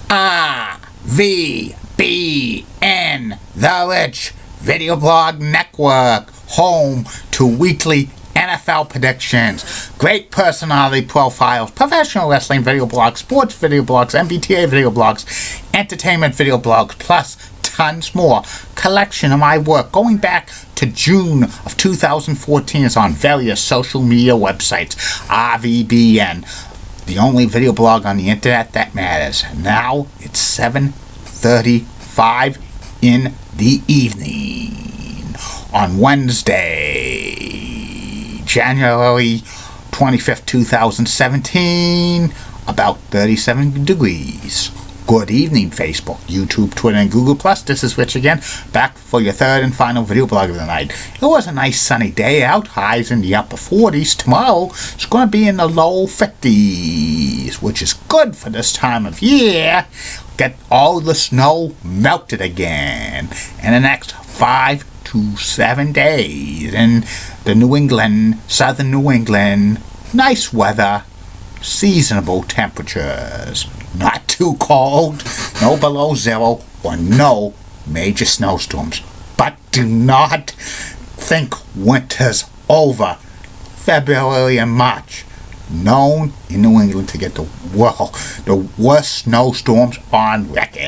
RVBN, the Rich Video Blog Network, home to weekly NFL predictions, great personality profiles, professional wrestling video blogs, sports video blogs, MBTA video blogs, entertainment video blogs, plus tons more. Collection of my work going back to June of 2014 is on various social media websites. RVBN, the only video blog on the internet that matters. Now it's 7:35 in the evening on Wednesday, January 25th, 2017, about 37 degrees. Good evening, Facebook, YouTube, Twitter, and Google+. This is Rich again, back for your third and final video blog of the night. It was a nice sunny day out, highs in the upper 40s. Tomorrow, it's going to be in the low 50s, which is good for this time of year. Get all the snow melted again in the next 5 to 7 days in the southern New England. Nice weather, seasonable temperatures. Not too cold, no below zero, or no major snowstorms. But do not think winter's over. February and March, known in New England to get the worst snowstorms on record.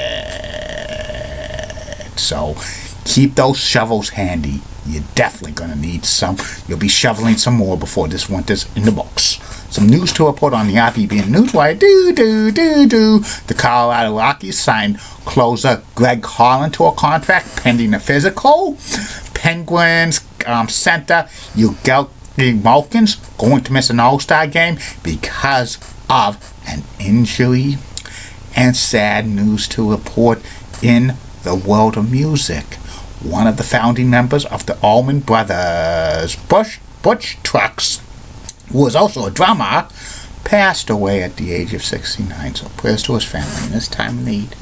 So keep those shovels handy. You're definitely going to need some. You'll be shoveling some more before this winter's in the books. Some news to report on the RVBN Newswire. The Colorado Rockies signed closer Greg Holland to a contract pending a physical. Penguins center Ugaldi Malkins going to miss an All-Star game because of an injury. And sad news to report in the world of music. One of the founding members of the Allman Brothers, Butch Trucks, who was also a drummer, passed away at the age of 69. So prayers to his family in this time of need.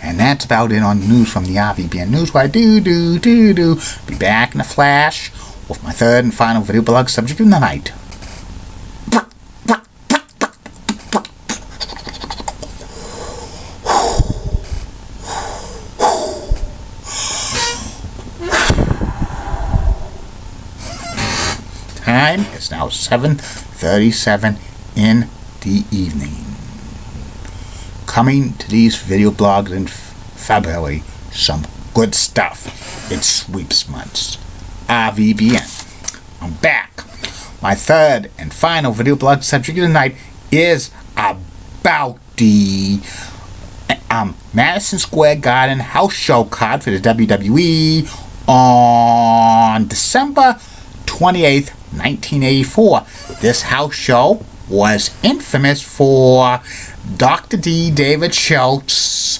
And that's about it on news from the RVBN Newswire. Be back in a flash with my third and final video blog subject of the night. Time is now 7:37 in the evening. Coming to these video blogs in February, some good stuff. It's sweeps months. RVBN. I'm back. My third and final video blog subject of the night is about the Madison Square Garden house show card for the WWE on December 28th, 1984. This house show was infamous for Dr. D. David Schultz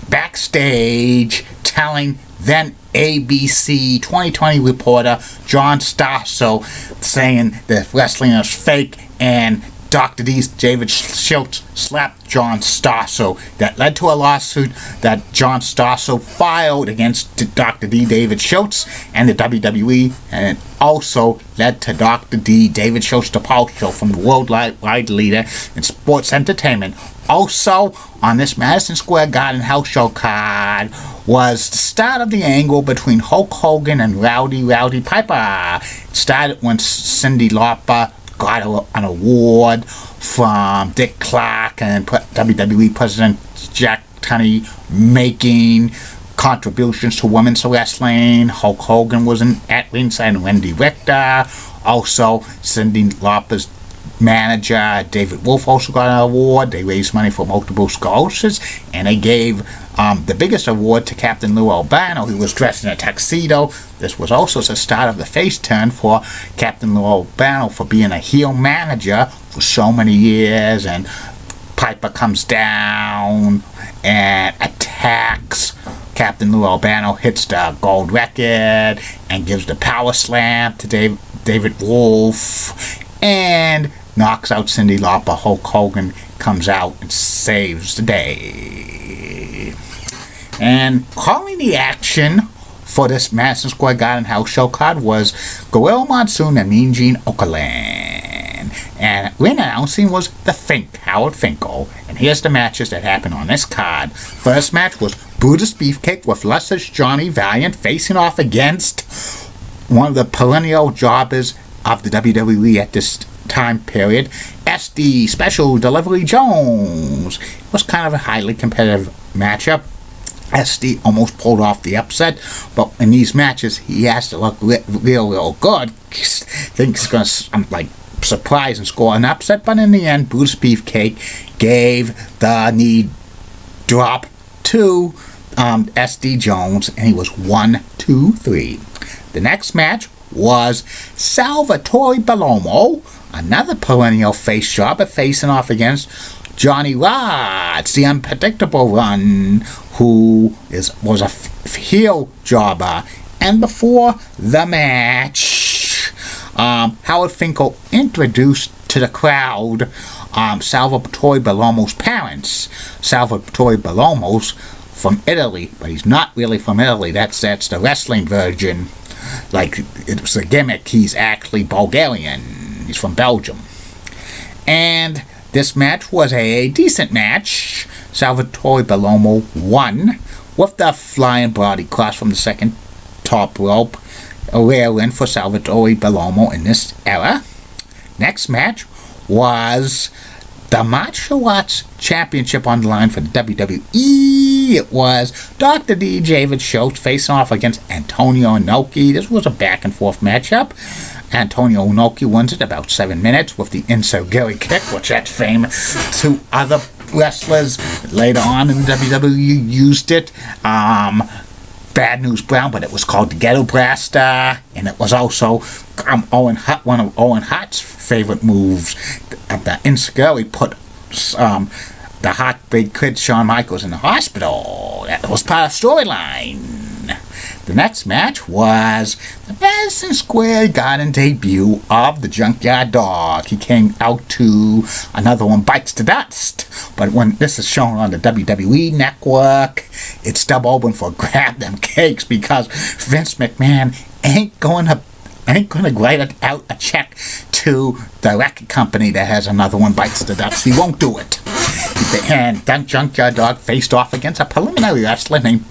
backstage telling then ABC 2020 reporter John Stasso, saying that wrestling is fake, and Dr. D. David Schultz slapped John Stasso. That led to a lawsuit that John Stasso filed against Dr. D. David Schultz and the WWE, and it also led to Dr. D. David Schultz's departure from the worldwide leader in sports entertainment. Also, on this Madison Square Garden house show card was the start of the angle between Hulk Hogan and Rowdy Piper. It started when Cyndi Lauper got an award from Dick Clark and WWE President Jack Tunney, making contributions to women's wrestling. Hulk Hogan was at ringside, and Wendy Richter. Also, Cyndi Lauper's manager David Wolf also got an award. They raised money for multiple sclerosis, and they gave the biggest award to Captain Lou Albano, who was dressed in a tuxedo. This was also the start of the face turn for Captain Lou Albano for being a heel manager for so many years. And Piper comes down and attacks Captain Lou Albano, hits the gold record, and gives the power slam to David Wolf, and knocks out Cyndi Lauper. Hulk Hogan comes out and saves the day. And calling the action for this Madison Square Garden house show card was Gorilla Monsoon and Mean Gene Okerlund. And ring announcing was the Fink, Howard Finkel. And here's the matches that happened on this card. First match was Brutus Beefcake with Luscious Johnny Valiant facing off against one of the perennial jobbers of the WWE at this time period, SD Special Delivery Jones. It was kind of a highly competitive matchup. SD almost pulled off the upset, but in these matches he has to look real good. Thinks he's going to surprise and score an upset, but in the end, Brutus Beefcake gave the knee drop to SD Jones, and he was 1, 2, 3. The next match was Salvatore Bellomo, another perennial face jobber, facing off against Johnny Rodz, the Unpredictable One, who was a heel jobber. And before the match, Howard Finkel introduced to the crowd Salvatore Bellomo's parents. Salvatore Bellomo's from Italy, but he's not really from Italy. That's the wrestling version. Like, it was a gimmick. He's actually Bulgarian. He's from Belgium. And this match was a decent match. Salvatore Bellomo won with the flying body cross from the second top rope. A rare win for Salvatore Bellomo in this era. Next match was the Martial Arts Championship on the line for the WWE. It was Dr. D. David Schultz facing off against Antonio Inoki. This was a back and forth matchup. Antonio Inoki wins it about 7 minutes with the Enziguri kick, which that's famous to other wrestlers later on in the WWE used it. Bad News Brown, but it was called the Ghetto Blaster, and it was also one of Owen Hart's favorite moves. The Enziguri put the hot big kid Shawn Michaels in the hospital. That was part of the storyline. The next match was the Madison Square Garden debut of the Junkyard Dog. He came out to Another One Bites the Dust. But when this is shown on the WWE Network, it's double open for grab them cakes because Vince McMahon ain't going to write out a check to the record company that has Another One Bites the Dust. He won't do it. And then Junkyard Dog faced off against a preliminary wrestler named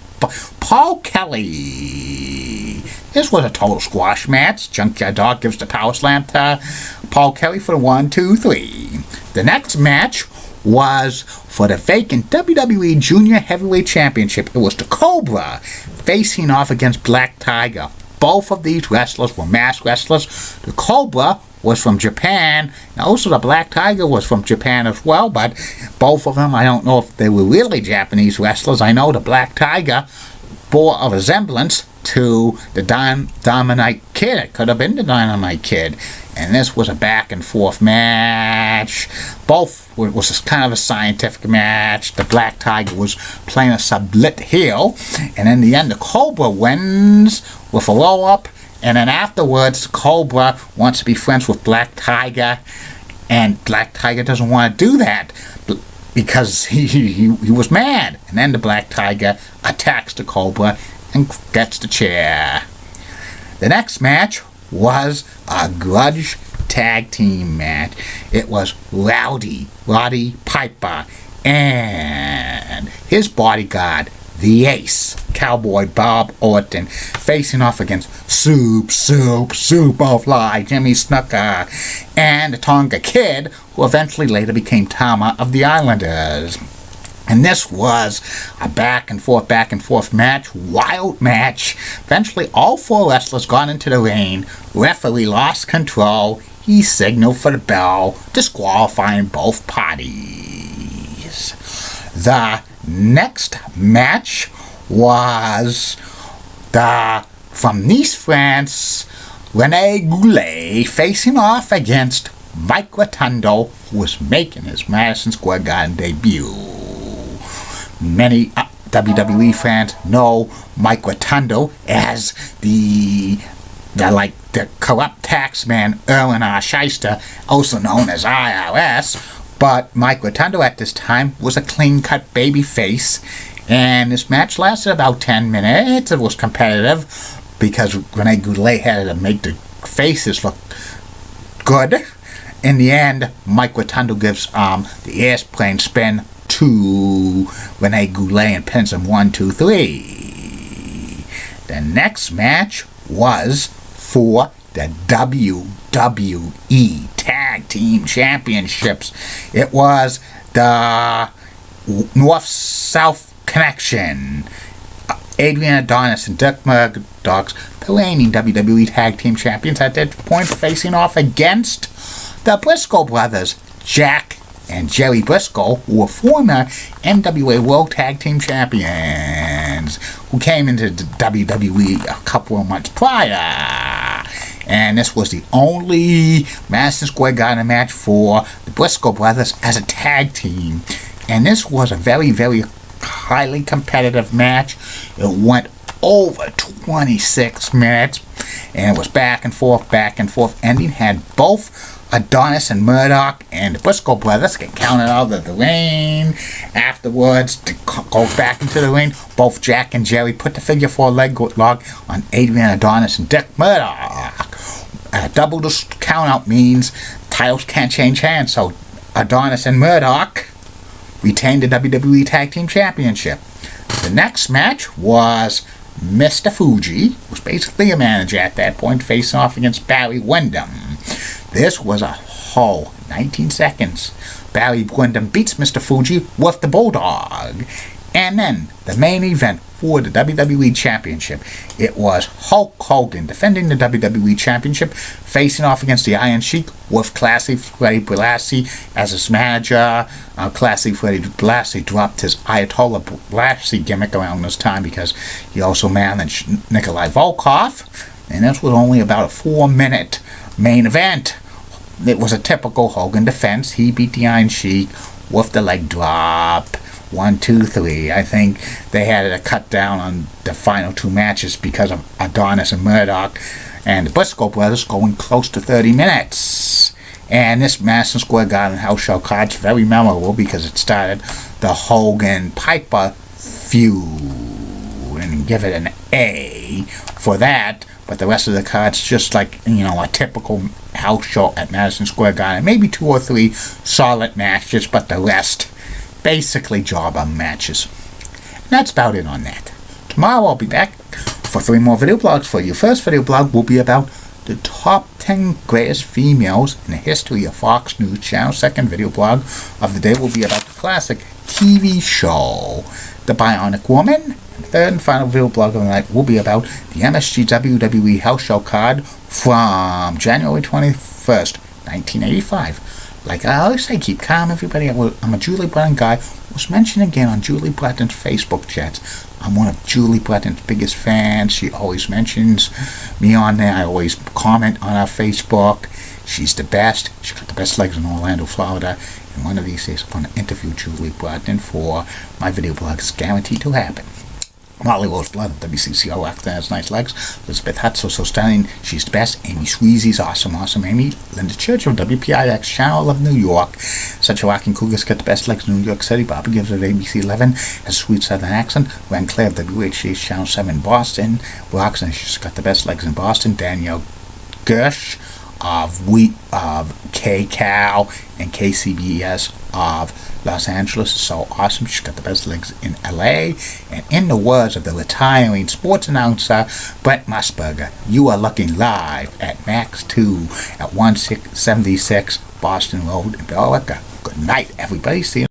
Paul Kelly. This was a total squash match. Junkyard Dog gives the power slam to Paul Kelly for the 1, 2, 3. The next match was for the vacant WWE Junior Heavyweight Championship. It was the Cobra facing off against Black Tiger. Both of these wrestlers were masked wrestlers. The Cobra was from Japan, and also the Black Tiger was from Japan as well, but both of them, I don't know if they were really Japanese wrestlers. I know the Black Tiger bore a resemblance to the Dynamite Kid. It could have been the Dynamite Kid. And this was a back and forth match. Both was kind of a scientific match. The Black Tiger was playing a sublit heel, and in the end the Cobra wins with a roll up. And then afterwards, Cobra wants to be friends with Black Tiger, and Black Tiger doesn't want to do that because he was mad. And then the Black Tiger attacks the Cobra and gets the chair. The next match was a grudge tag team match. It was Roddy Piper and his bodyguard, the Ace, Cowboy Bob Orton, facing off against Superfly Jimmy Snuka and the Tonga Kid, who eventually later became Tama of the Islanders. And this was a back and forth match, wild match. Eventually, all four wrestlers got into the ring. Referee lost control. He signaled for the bell, disqualifying both parties. The next match was from Nice, France, Rene Goulet facing off against Mike Rotundo, who was making his Madison Square Garden debut. Many WWE fans know Mike Rotundo as the corrupt taxman Erwin R. Shyster, also known as IRS. But Mike Rotundo at this time was a clean-cut baby face, And this match lasted about 10 minutes. It was competitive because Rene Goulet had to make the faces look good. In the end, Mike Rotundo gives the airplane spin to Rene Goulet and pins him 1, 2, 3. The next match was for the WWE Tag Team Championships. It was the North-South Connection. Adrian Adonis and Dick Murdoch, the reigning WWE Tag Team Champions, at that point facing off against the Briscoe brothers, Jack and Jerry Briscoe, who were former NWA World Tag Team Champions, who came into the WWE a couple of months prior. And this was the only Madison Square Garden match for the Briscoe brothers as a tag team. And this was a very, very highly competitive match. It went over 26 minutes, and it was back and forth. Ending had both Adonis and Murdoch and the Briscoe brothers get counted out of the ring. Afterwards, to go back into the ring, both Jack and Jerry put the figure 4 leg lock on Adrian Adonis and Dick Murdoch. Double the count out means titles can't change hands, so Adonis and Murdoch retained the WWE Tag Team Championship. The next match was Mr. Fuji, who was basically a manager at that point, facing off against Barry Windham. This was a whole 19 seconds. Barry Windham beats Mr. Fuji with the Bulldog. And then the main event for the WWE Championship. It was Hulk Hogan defending the WWE Championship, facing off against the Iron Sheik with Classy Freddie Blassie as his manager. Classy Freddie Blassie dropped his Ayatollah Blassie gimmick around this time because he also managed Nikolai Volkov. And this was only about a 4-minute main event. It was a typical Hogan defense. He beat the Iron Sheik with the leg drop. 1, 2, 3. I think they had to cut down on the final 2 matches because of Adonis and Murdoch and the Briscoe brothers going close to 30 minutes. And this Madison Square Garden house show card's very memorable because it started the Hogan-Piper feud, and give it an A for that. But the rest of the card's just like, a typical house show at Madison Square Garden. Maybe 2 or 3 solid matches, but the rest basically jobber matches. And that's about it on that. Tomorrow I'll be back for 3 more video blogs for you. First video blog will be about the top 10 greatest females in the history of Fox News Channel. Second video blog of the day will be about the classic TV show, The Bionic Woman. And third and final video blog of the night will be about the MSG WWE House Show card from January 21st, 1985. Like I always say, keep calm, everybody. I'm a Julie Bretton guy. I was mentioned again on Julie Bretton's Facebook chats. I'm one of Julie Bretton's biggest fans. She always mentions me on there. I always comment on her Facebook. She's the best. She's got the best legs in Orlando, Florida. And one of these days, I'm going to interview Julie Bretton for my video blog. It's guaranteed to happen. Molly Rose Blood, WCCO, actor has nice legs. Elizabeth Hutt, so stunning. She's the best. Amy Sweezy's awesome. Amy. Linda Church of WPIX, Channel of New York. Such a rocking cougar's got the best legs in New York City. Bobby gives it ABC 11, has a sweet southern accent. Ren Claire of WHC, Channel 7 Boston. Rocks, and she's got the best legs in Boston. Danielle Gersh of KCAL and KCBS of Los Angeles is so awesome. She's got the best legs in LA. And in the words of the retiring sports announcer Brent Musburger, you are looking live at Max 2 at 176 Boston Road in Billerica. Good night, everybody. See you.